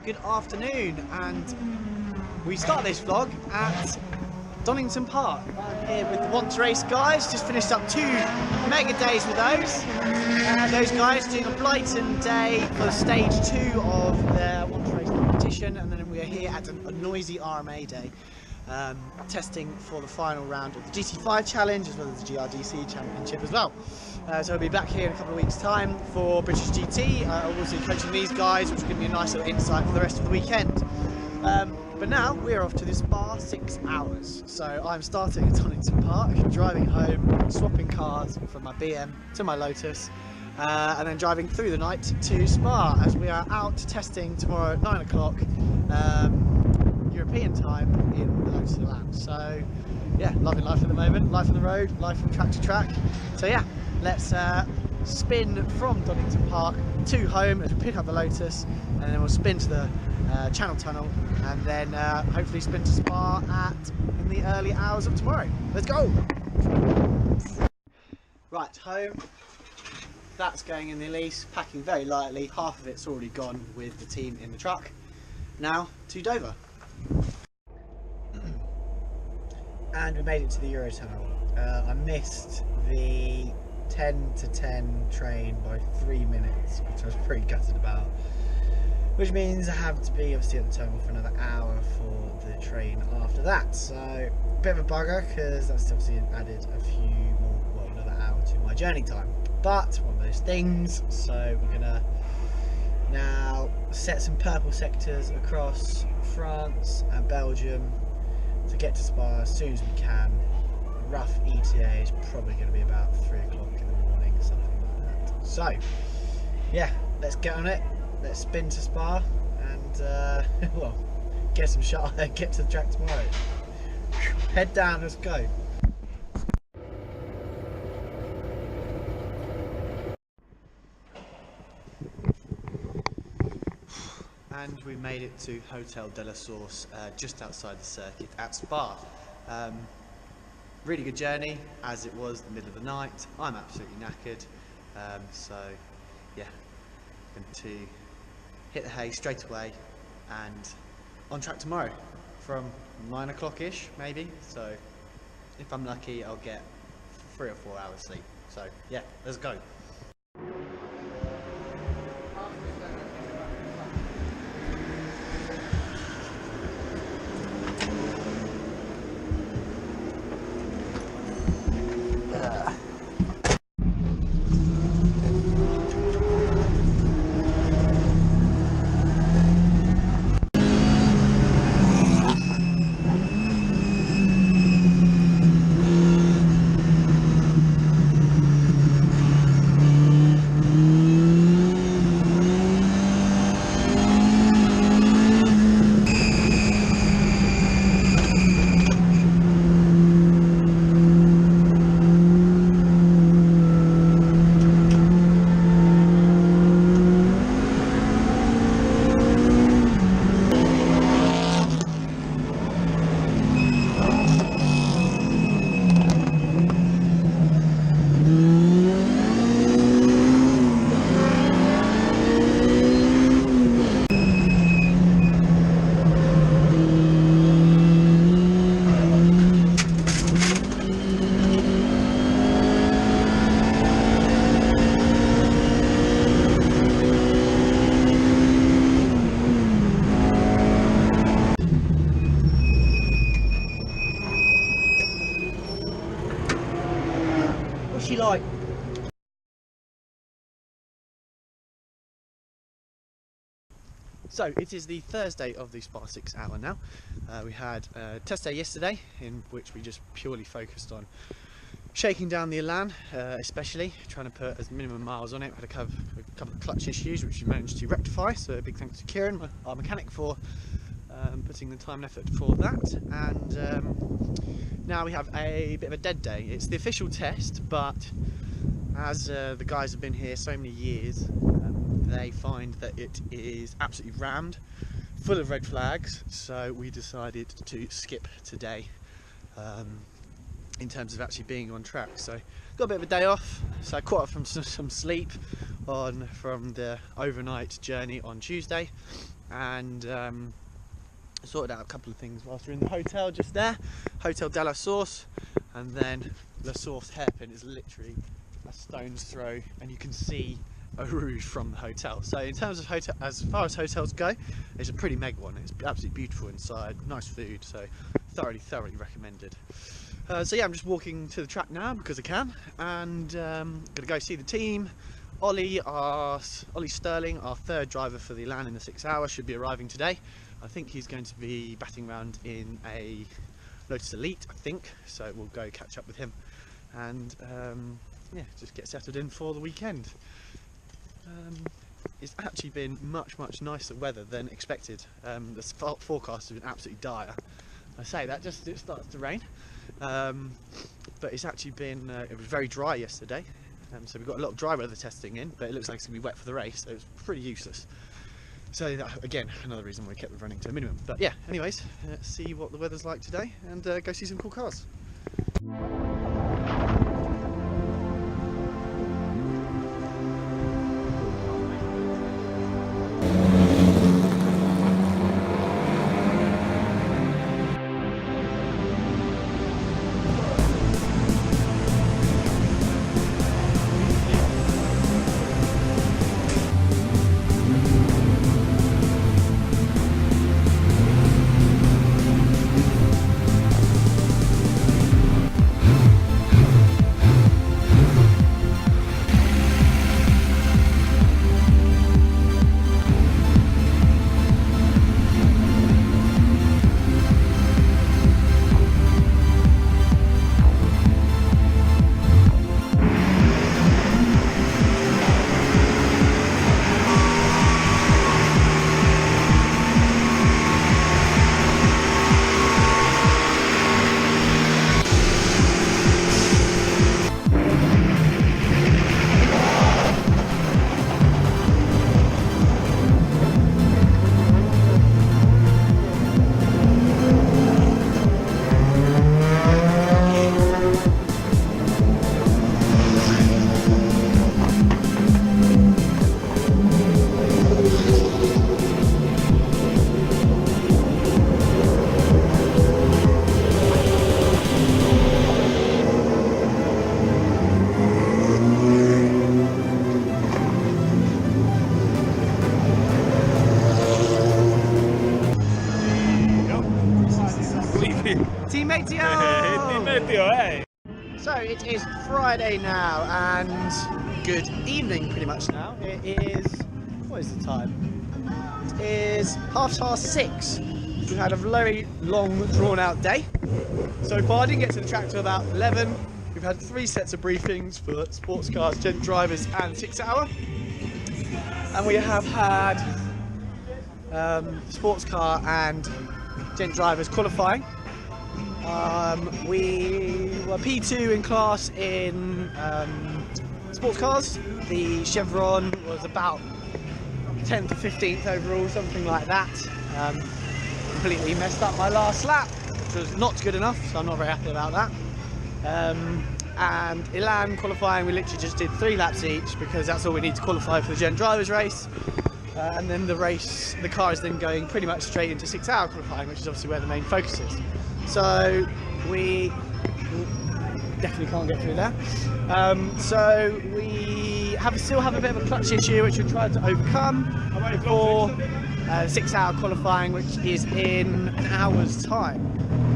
good afternoon, and we start this vlog at Donington Park. I'm here with the Want to Race guys, just finished up 2 mega days with those guys doing a Blighton day for stage 2 of their Want to Race competition, and then we are here at a noisy RMA day. Testing for the final round of the GT5 challenge as well as the GRDC championship as well. So I'll be back here in a couple of weeks time for British GT. I'll also be coaching these guys, which will give me a nice little insight for the rest of the weekend. But now we're off to this Spa 6 hours. So I'm starting at Donington Park, driving home, swapping cars from my BM to my Lotus, and then driving through the night to Spa as we are out testing tomorrow at 9 o'clock. European time in the Wilson Elan. So yeah, loving life at the moment, life on the road, life from track to track. So yeah, let's spin from Donington Park to home as we pick up the Lotus, and then we'll spin to the Channel Tunnel, and then hopefully spin to Spa in the early hours of tomorrow. Let's go! Right, home. That's going in the Elise, packing very lightly. Half of it's already gone with the team in the truck. Now to Dover. And we made it to the Eurotunnel. I missed the 10 to 10 train by 3 minutes, which I was pretty gutted about. Which means I have to be obviously at the terminal for another hour for the train after that. So a bit of a bugger, because that's obviously added a few more, well, another hour to my journey time. But one of those things. So we're gonna now set some purple sectors across France and Belgium to get to Spa as soon as we can. A rough ETA is probably going to be about 3 o'clock in the morning, something like that. So yeah, let's get on it. Let's spin to Spa and well, get some shot and get to the track tomorrow. Head down, let's go. And we made it to Hotel de la Source, just outside the circuit at Spa. Really good journey, as it was the middle of the night. I'm absolutely knackered, so yeah, going to hit the hay straight away and on track tomorrow from 9 o'clock-ish maybe. So if I'm lucky, I'll get 3 or 4 hours sleep. So yeah, let's go. What's she like? So it is the Thursday of the Spa 6 hour now. We had a test day yesterday in which we just purely focused on shaking down the Elan, especially trying to put as minimum miles on it. We had a couple of clutch issues which we managed to rectify, so a big thanks to Kieran, our mechanic, for putting the time and effort for that. And now we have a bit of a dead day. It's the official test, but as the guys have been here so many years, they find that it is absolutely rammed, full of red flags, so we decided to skip today in terms of actually being on track. So got a bit of a day off, so I caught up from some sleep from the overnight journey on Tuesday, and sorted out a couple of things whilst we're in the hotel just there. Hotel de la Source, and then La Source hairpin is literally a stone's throw, and you can see Eau Rouge from the hotel. So in terms of hotel, as far as hotels go, it's a pretty mega one. It's absolutely beautiful inside, nice food, so thoroughly recommended. So yeah, I'm just walking to the track now because I can, and gonna go see the team. Ollie Sterling, our third driver for the Elan in the 6 hour, should be arriving today. I think he's going to be batting around in a Lotus Elite, I think, so we'll go catch up with him and yeah, just get settled in for the weekend. It's actually been much nicer weather than expected. The forecast has been absolutely dire. I say that just as it starts to rain, but it's actually been it was very dry yesterday, so we've got a lot of dry weather testing in, but it looks like it's going to be wet for the race, so it's pretty useless. So that, again, another reason why we kept it running to a minimum. But yeah, anyways, let's see what the weather's like today and go see some cool cars. So it is Friday now, and good evening pretty much now. It is, what is the time? It is 6:30. We've had a very long drawn out day. So far I didn't get to the track till about 11. We've had 3 sets of briefings for sports cars, gent drivers and 6 hour. And we have had sports car and gent drivers qualifying. We were P2 in class in sports cars. The Chevron was about 10th to 15th overall, something like that. Completely messed up my last lap, which was not good enough, so I'm not very happy about that. And Elan qualifying, we literally just did 3 laps each because that's all we need to qualify for the gent drivers race. And then the car is then going pretty much straight into 6 hour qualifying, which is obviously where the main focus is. So we definitely can't get through there. So we still have a bit of a clutch issue, which we tried to overcome before 6 hour qualifying, which is in an hour's time.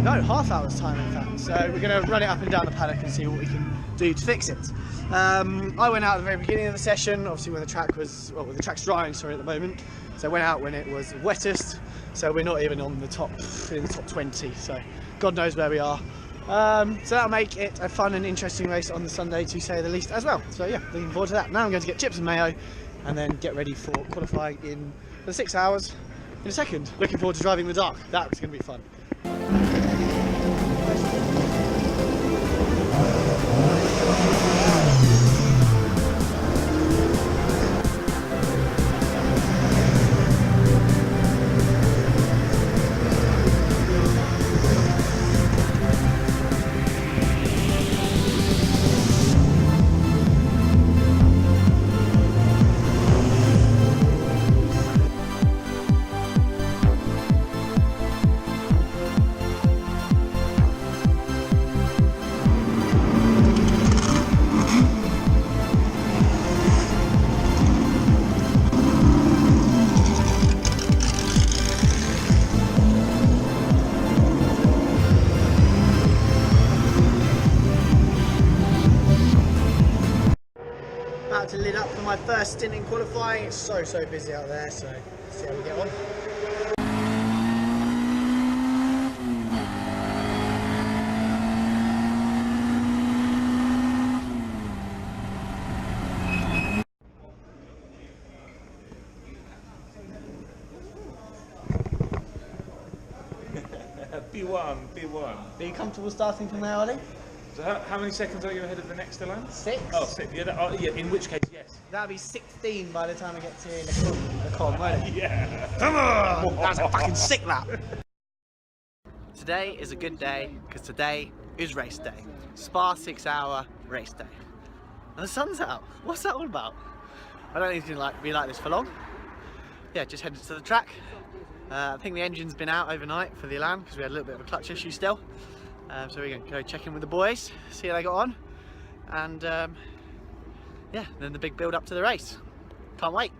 No, half hour's time in fact. So we're going to run it up and down the paddock and see what we can do to fix it. I went out at the very beginning of the session, obviously when the track was, well, the track's drying, sorry, at the moment. So I went out when it was wettest. So we're not even on the top, in the top 20. So God knows where we are. So that'll make it a fun and interesting race on the Sunday, to say the least, as well. So yeah, looking forward to that. Now I'm going to get chips and mayo and then get ready for qualifying in the 6 hours in a second. Looking forward to driving in the dark. That's going to be fun. lid up for my first stint in qualifying. It's so busy out there, so let's see how we get on. P1. Are you comfortable starting from there, Ollie? So how many seconds are you ahead of the next Elan? 6. Oh, 6. Yeah, in which case, yes. That'll be 16 by the time I get to the con, won't it? Yeah. Come on! That's a fucking sick lap. Today is a good day because today is race day. Spa 6-hour race day. And the sun's out. What's that all about? I don't think it's going to be like this for long. Yeah, just headed to the track. I think the engine's been out overnight for the Elan because we had a little bit of a clutch issue still. So we're going to go check in with the boys, see how they got on, and yeah, then the big build up to the race. Can't wait.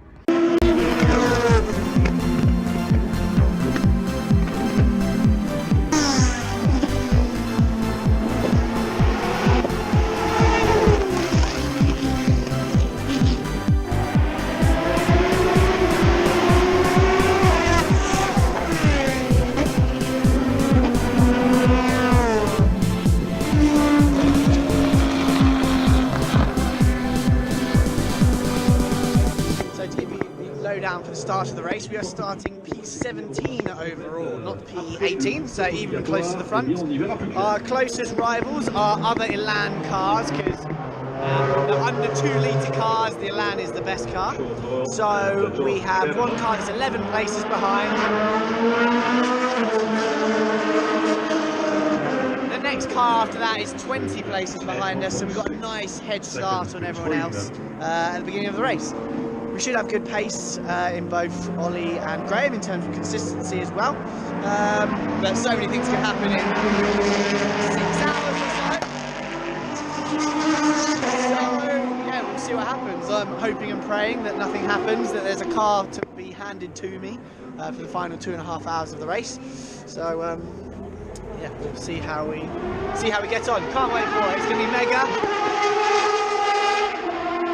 Down for the start of the race, we are starting P17 overall, not P18, so even closer to the front. Our closest rivals are other Elan cars, because the under 2-litre cars, the Elan is the best car. So we have one car that's 11 places behind. The next car after that is 20 places behind us, so we've got a nice head start on everyone else at the beginning of the race. We should have good pace in both Ollie and Graham in terms of consistency as well. But so many things can happen in 6 hours or so. So yeah, we'll see what happens. I'm hoping and praying that nothing happens, that there's a car to be handed to me for the final 2.5 hours of the race. So yeah, we'll see how we get on. Can't wait for it. It's going to be mega.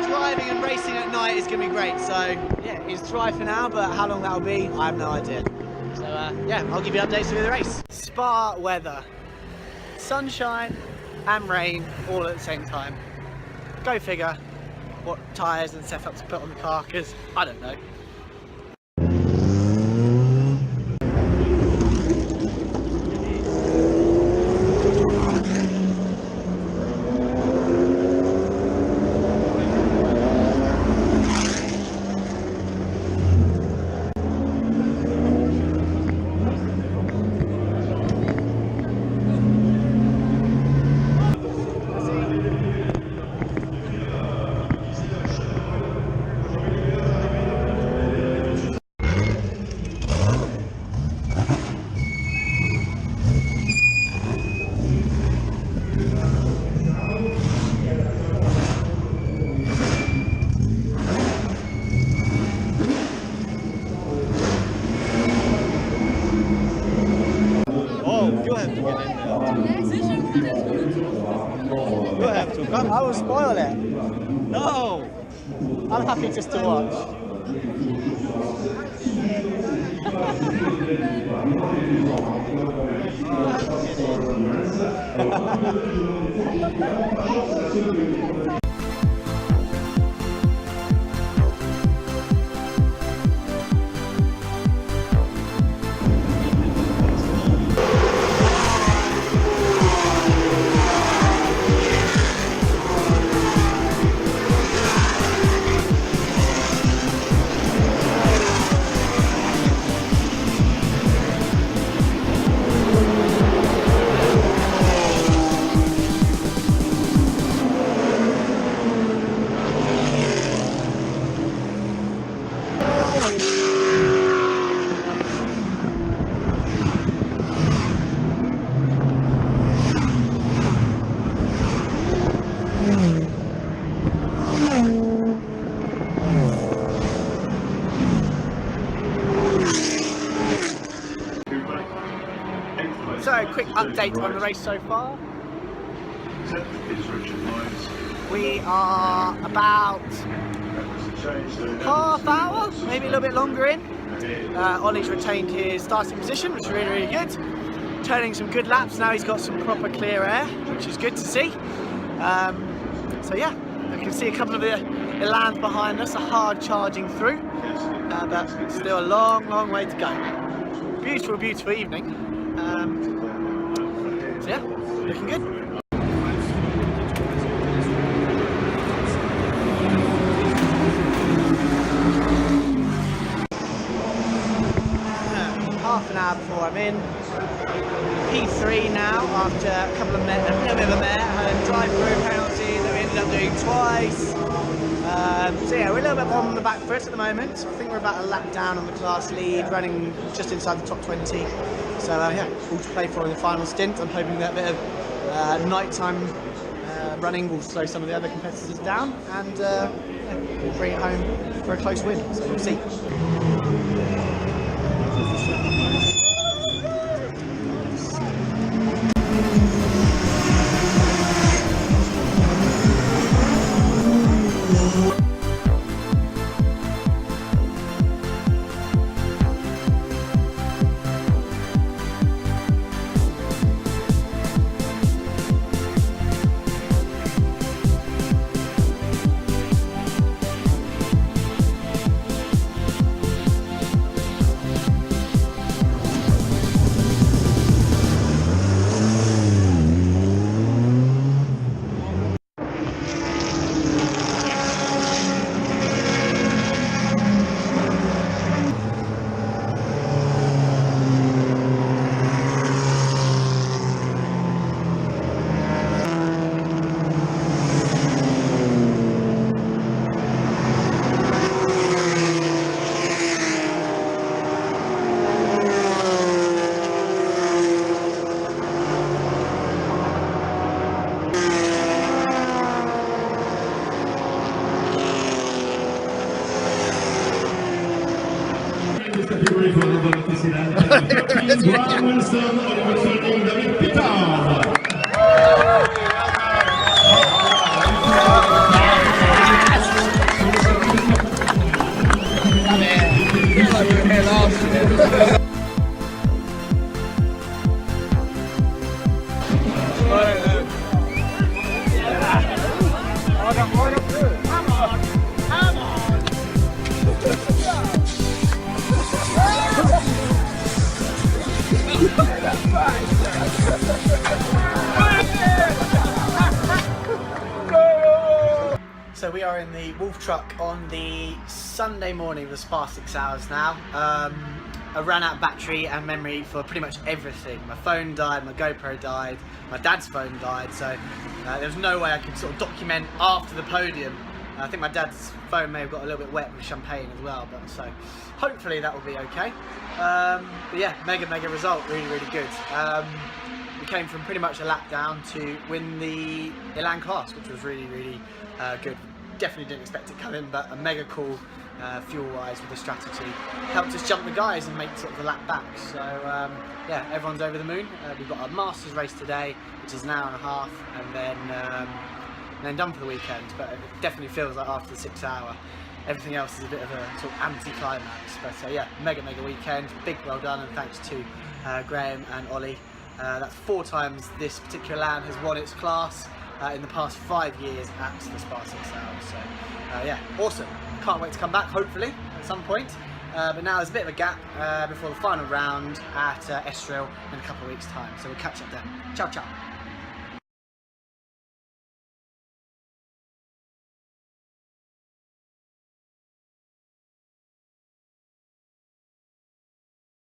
Driving and racing at night is going to be great, so yeah, it's dry for now, but how long that'll be, I have no idea. So yeah, I'll give you updates through the race. Spa weather, sunshine and rain all at the same time. Go figure what tyres and setup to put on the car, because I don't know. I will spoil it. No! I'm happy just to watch. So, quick update on the race so far. We are about half hour, maybe a little bit longer in. Ollie's retained his starting position, which is really, really good. Turning some good laps now. He's got some proper clear air, which is good to see. So yeah, I can see a couple of the Elans behind us are hard charging through, but still a long, long way to go. Beautiful, beautiful evening. So yeah, looking good. Half an hour before I'm in. P3 now after a couple of a little bit of a mare. Had a drive-through penalty that we ended up doing twice. So yeah, we're a little bit on the back foot at the moment. I think we're about a lap down on the class lead, running just inside the top 20. So yeah, all to play for in the final stint. I'm hoping that bit of nighttime running will slow some of the other competitors down, and yeah, we'll bring it home for a close win. So we'll see. Wilson Elan. So we are in the Wolf truck on the Sunday morning of the spa 6 hours now. I ran out of battery and memory for pretty much everything. My phone died, my GoPro died, my dad's phone died, so there was no way I could sort of document after the podium. I think my dad's phone may have got a little bit wet with champagne as well, but so hopefully that will be okay. But yeah, mega result, really good. We came from pretty much a lap down to win the Elan class, which was really good. Definitely didn't expect it coming, but a mega cool fuel-wise with the strategy. Helped us jump the guys and make sort of the lap back. So yeah, everyone's over the moon. We've got a Masters race today, which is an hour and a half, and then done for the weekend. But it definitely feels like after the 6 hour, everything else is a bit of a sort of anti-climax. But yeah, mega weekend. Big well done, and thanks to Graham and Ollie. That's 4 times this particular Elan has won its class in the past 5 years at the Spa 6 hours. So yeah, awesome. Can't wait to come back, hopefully, at some point. But now there's a bit of a gap before the final round at Estoril in a couple of weeks' time. So we'll catch up then. Ciao.